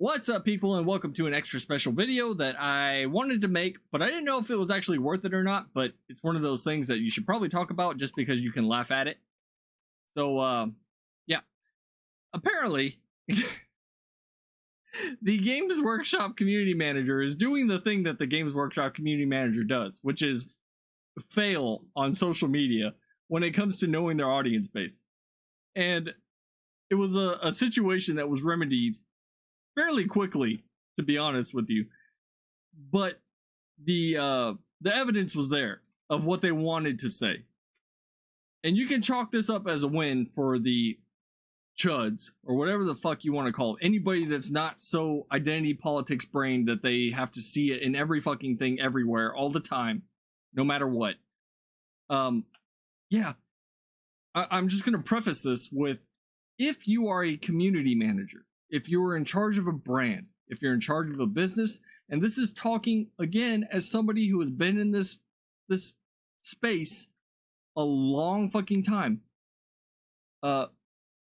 What's up, people, and welcome to an extra special video that I wanted to make, but I didn't know if it was actually worth it or not. But it's one of those things that you should probably talk about just because you can laugh at it. So, yeah. Apparently, the Games Workshop community manager is doing the thing that the Games Workshop community manager does, which is fail on social media when it comes to knowing their audience base. And it was a situation that was remedied fairly quickly, to be honest with you, but the evidence was there of what they wanted to say, and you can chalk this up as a win for the chuds, or whatever the fuck you want to call it. Anybody that's not so identity politics brained that they have to see it in every fucking thing everywhere all the time, no matter what. Yeah, I'm just gonna preface this with, if you are a community manager, if you're in charge of a brand, if you're in charge of a business, and this is talking again as somebody who has been in this space a long fucking time,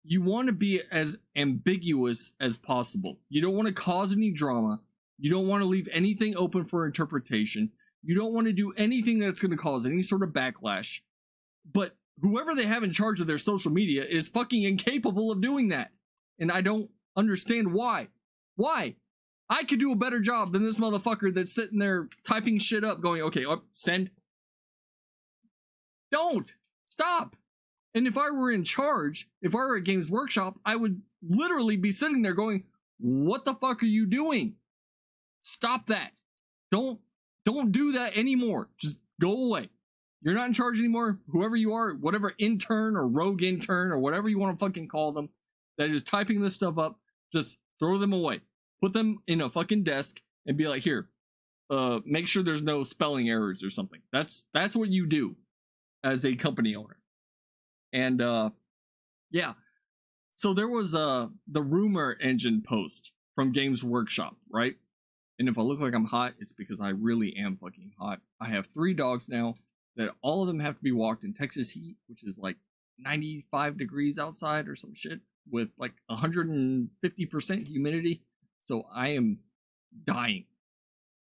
you want to be as ambiguous as possible. You don't want to cause any drama. You don't want to leave anything open for interpretation. You don't want to do anything that's going to cause any sort of backlash. But whoever they have in charge of their social media is fucking incapable of doing that. And I don't understand why. Why? I could do a better job than this motherfucker that's sitting there typing shit up going, okay, send. Don't. Stop. And if I were in charge, if I were at Games Workshop, I would literally be sitting there going, what the fuck are you doing? Stop that. Don't do that anymore. Just go away. You're not in charge anymore. Whoever you are, whatever intern or rogue intern or whatever you want to fucking call them, that is typing this stuff up, just throw them away. Put them in a fucking desk and be like, here, make sure there's no spelling errors or something. That's what you do as a company owner. And yeah. So there was the rumor engine post from Games Workshop, right? And if I look like I'm hot, it's because I really am fucking hot. I have 3 dogs now that all of them have to be walked in Texas heat, which is like 95 degrees outside or some shit, with like 150% humidity. So I am dying,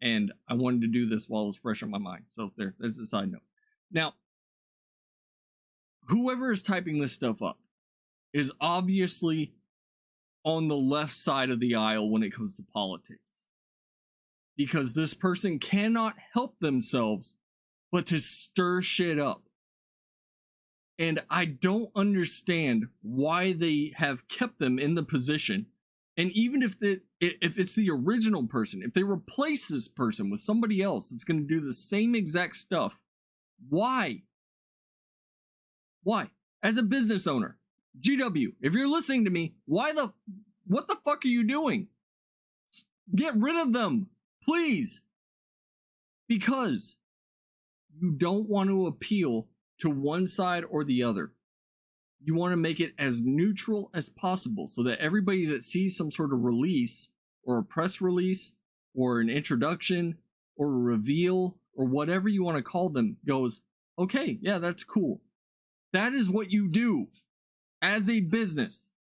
and I wanted to do this while it was fresh on my mind. So that's a side note. Now, whoever is typing this stuff up is obviously on the left side of the aisle when it comes to politics, because this person cannot help themselves but to stir shit up. And I don't understand why they have kept them in the position. And even if it's the original person, if they replace this person with somebody else that's going to do the same exact stuff, why? Why? As a business owner, GW, if you're listening to me, what the fuck are you doing? Get rid of them, please. Because you don't want to appeal to one side or the other. You want to make it as neutral as possible so that everybody that sees some sort of release or a press release or an introduction or a reveal or whatever you want to call them goes, okay, yeah, that's cool. That is what you do as a business.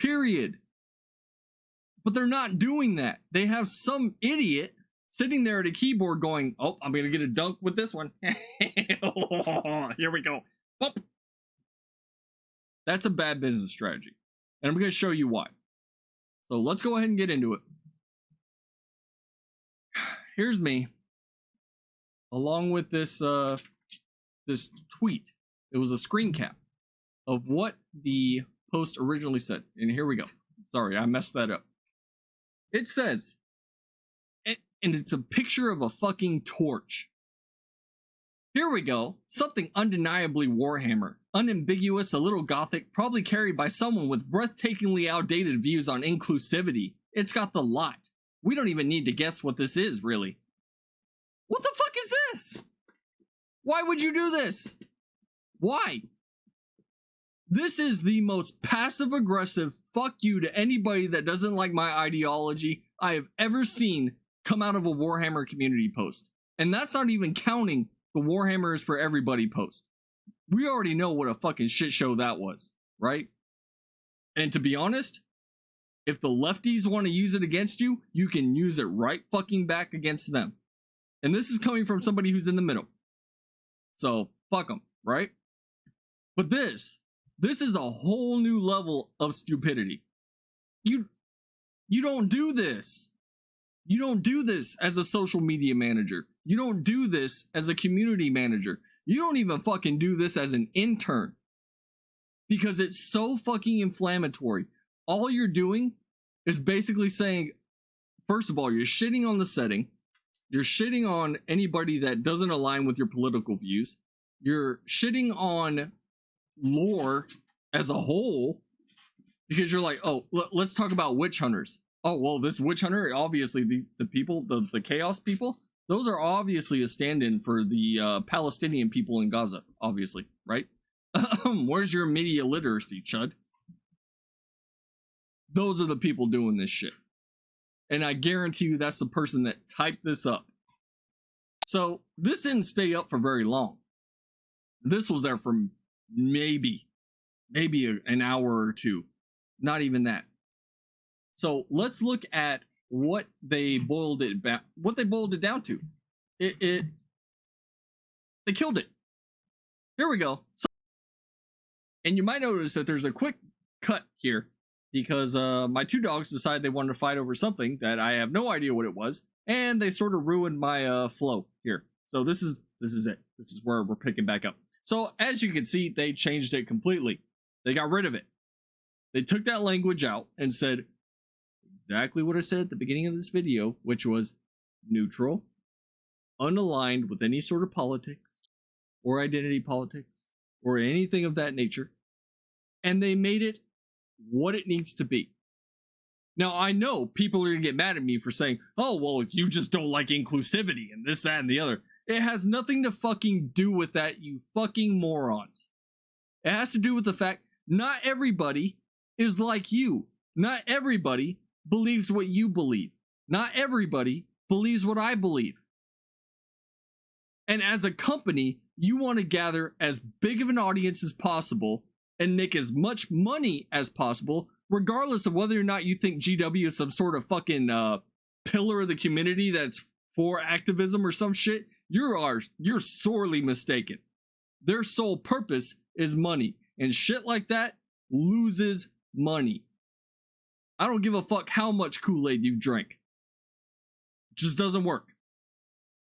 Period. But they're not doing that. They have some idiot sitting there at a keyboard going, oh, I'm going to get a dunk with this one. Here we go. Boop. That's a bad business strategy. And I'm going to show you why. So let's go ahead and get into it. Here's me, along with this tweet. It was a screen cap of what the post originally said. And here we go. Sorry, I messed that up. It says, and it's a picture of a fucking torch. Here we go. Something undeniably Warhammer. Unambiguous, a little gothic, probably carried by someone with breathtakingly outdated views on inclusivity. It's got the lot. We don't even need to guess what this is, really. What the fuck is this? Why would you do this? Why? This is the most passive-aggressive fuck you to anybody that doesn't like my ideology I have ever seen come out of a Warhammer community post. And that's not even counting the Warhammer is for everybody post. We already know what a fucking shit show that was, right? And to be honest, If the lefties want to use it against you, you can use it right fucking back against them. And this is coming from somebody who's in the middle. So fuck them, right? But this is a whole new level of stupidity. You don't do this. You don't do this as a social media manager. You don't do this as a community manager. You don't even fucking do this as an intern. Because it's so fucking inflammatory. All you're doing is basically saying, first of all, you're shitting on the setting. You're shitting on anybody that doesn't align with your political views. You're shitting on lore as a whole. Because you're like, oh, let's talk about witch hunters. Oh, well, this witch hunter, obviously the people, the chaos people, those are obviously a stand-in for the Palestinian people in Gaza, obviously, right? Where's your media literacy, Chud? Those are the people doing this shit. And I guarantee you that's the person that typed this up. So this didn't stay up for very long. This was there for maybe an hour or two. Not even that. So let's look at what they boiled it down to. They killed it. Here we go. So, and you might notice that there's a quick cut here because my two dogs decided they wanted to fight over something that I have no idea what it was, and they sort of ruined my flow here. So this is it. This is where we're picking back up. So as you can see, they changed it completely. They got rid of it. They took that language out and said exactly what I said at the beginning of this video, which was neutral, unaligned with any sort of politics or identity politics or anything of that nature. And they made it what it needs to be. Now, I know people are going to get mad at me for saying, oh, well, you just don't like inclusivity and this, that, and the other. It has nothing to fucking do with that, you fucking morons. It has to do with the fact not everybody is like you. Not everybody believes what you believe. Not everybody believes what I believe. And as a company, you want to gather as big of an audience as possible and make as much money as possible, regardless of whether or not you think GW is some sort of fucking pillar of the community that's for activism or some shit. You're sorely mistaken. Their sole purpose is money, and shit like that loses money. I don't give a fuck how much Kool-Aid you drink. It just doesn't work.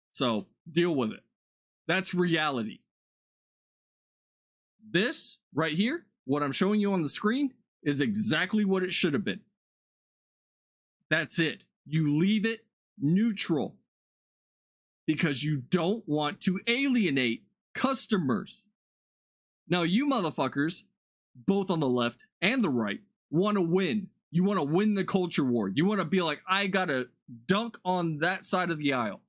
So deal with it. That's reality. This right here, what I'm showing you on the screen, is exactly what it should have been. That's it. You leave it neutral because you don't want to alienate customers. Now, you motherfuckers, both on the left and the right, want to win. You want to win the culture war. You want to be like, I gotta dunk on that side of the aisle.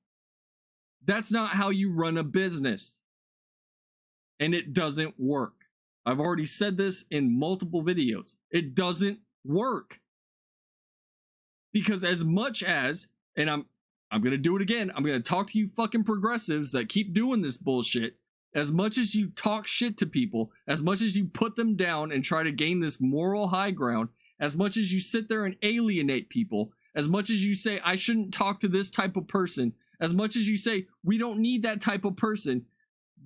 That's not how you run a business. And it doesn't work. I've already said this in multiple videos. It doesn't work. Because as much as, and I'm going to do it again, I'm going to talk to you fucking progressives that keep doing this bullshit. As much as you talk shit to people, as much as you put them down and try to gain this moral high ground, as much as you sit there and alienate people, as much as you say, I shouldn't talk to this type of person, as much as you say, we don't need that type of person,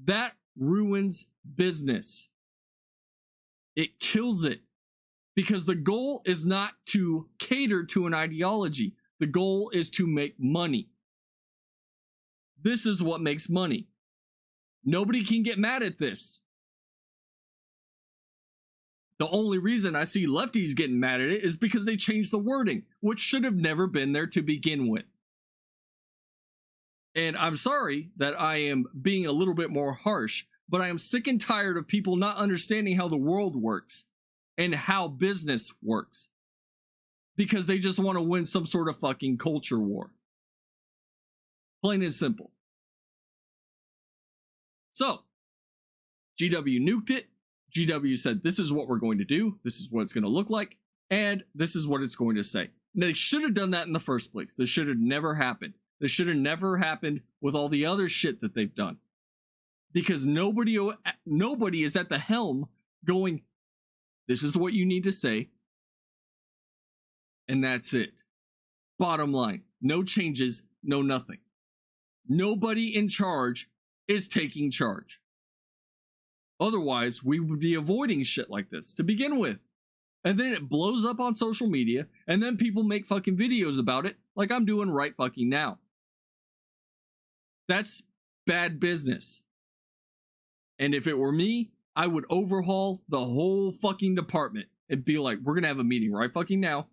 that ruins business. It kills it. Because the goal is not to cater to an ideology. The goal is to make money. This is what makes money. Nobody can get mad at this. The only reason I see lefties getting mad at it is because they changed the wording, which should have never been there to begin with. And I'm sorry that I am being a little bit more harsh, but I am sick and tired of people not understanding how the world works and how business works. Because they just want to win some sort of fucking culture war. Plain and simple. So, GW nuked it. GW said, this is what we're going to do. This is what it's going to look like. And this is what it's going to say. And they should have done that in the first place. This should have never happened. This should have never happened with all the other shit that they've done. Because nobody is at the helm going, this is what you need to say. And that's it. Bottom line, no changes, no nothing. Nobody in charge is taking charge. Otherwise, we would be avoiding shit like this to begin with. And then it blows up on social media, and then people make fucking videos about it, like I'm doing right fucking now. That's bad business. And if it were me, I would overhaul the whole fucking department and be like, we're gonna have a meeting right fucking now.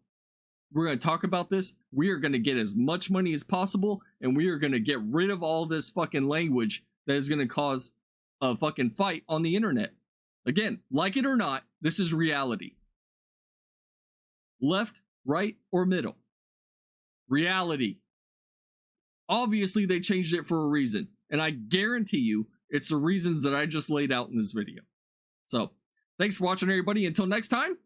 We're gonna talk about this. We are gonna get as much money as possible, and we are gonna get rid of all this fucking language that is gonna cause a fucking fight on the internet. Again, like it or not, this is reality. Left, right, or middle. Reality. Obviously, they changed it for a reason, and I guarantee you it's the reasons that I just laid out in this video. So, thanks for watching, everybody. Until next time,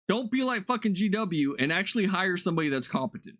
don't be like fucking GW and actually hire somebody that's competent.